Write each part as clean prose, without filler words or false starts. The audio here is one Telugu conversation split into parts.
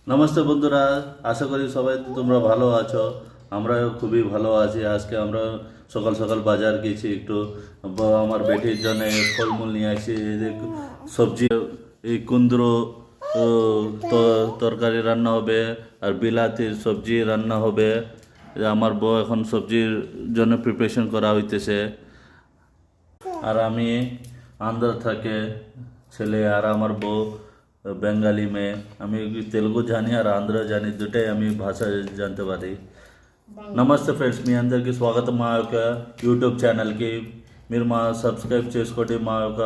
নমস্তে বন্ধুরা, আশা করি সবাই তোমরা ভালো আছো। আমরা খুবই ভালো আছি। আজকে আমরা সকাল সকাল বাজার গেছি একটু আমার বেটির জন্য ফলমূল নিয়ে আসি। এই যে সবজি, এই কুমড়ো তরকারি রান্না হবে, আর বিলাতির সবজি রান্না হবে। আমার বউ এখন সবজির জন্য প্রিপারেশন করা হইতেছে। আর আমি আন্ধ্র থাকে ছেলে, আর আমার বউ బెంగాలీ మే আমি తెలుగు জানি আর ఆంధ్ర জানি, দুটাই আমি భాష জানতে পারি। నమస్తే ఫ్రెండ్స్, మీ అందరికీ స్వాగతం మా యొక్క యూట్యూబ్ ఛానల్కి. మీరు మా సబ్స్క్రైబ్ చేసుకోండి, మా యొక్క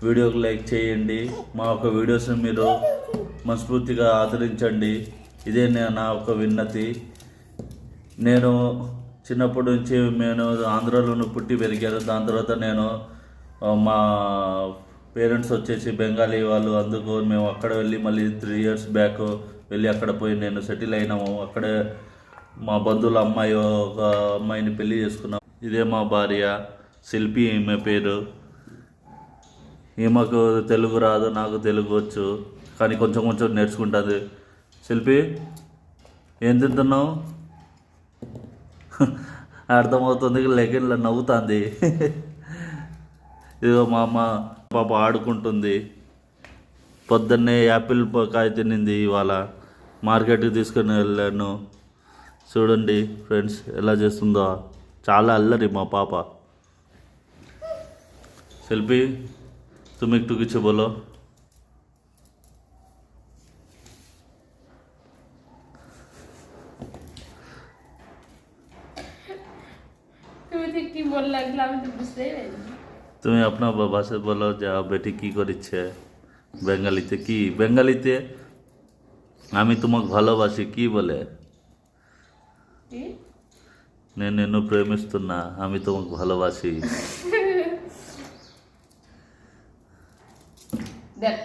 వీడియోకి లైక్ చేయండి, మా యొక్క వీడియోస్ని మీరు మనస్ఫూర్తిగా ఆదరించండి. ఇదే నా యొక్క విన్నతి. నేను చిన్నప్పటి నుంచి నేను ఆంధ్రాలోనే పుట్టి పెరిగాను. దాని తర్వాత నేను మా పేరెంట్స్ వచ్చేసి బెంగాలీ వాళ్ళు, అందుకు మేము అక్కడ వెళ్ళి మళ్ళీ 3 years బ్యాక్ వెళ్ళి అక్కడ పోయి నేను సెటిల్ అయినాము. అక్కడే మా బంధువుల అమ్మాయి, ఒక అమ్మాయిని పెళ్లి చేసుకున్నాం. ఇదే మా భార్య శిల్పి, ఈమె పేరు. ఈమెకు తెలుగు రాదు, నాకు తెలుగు వచ్చు, కానీ కొంచెం కొంచెం నేర్చుకుంటుంది. శిల్పి, ఏం తింటున్నావు? అర్థమవుతుంది, లెగిన్లో నవ్వుతుంది. ఇదిగో మా అమ్మ పాప ఆడుకుంటుంది. పొద్దున్నే యాపిల్ కాయ తినింది. ఇవాళ మార్కెట్కి తీసుకుని వెళ్ళాను. చూడండి ఫ్రెండ్స్ ఎలా చేస్తుందో, చాలా అల్లరి మా పాప. శిల్పి, তুমি একটু কিছু বলো। তুমি ঠিক কি বললে আমি তো বুঝতেই পারিনি। তুমি আপনার ভাষায় বলো যে বেটি কি করিচ্ছে। বেঙ্গালিতে কি, বেঙ্গালিতে আমি তোমাকে ভালোবাসি কি বলে? কি? నేను నిన్ను ప్రేమిస్తున్నా, আমি তোমাকে ভালোবাসি। দেখ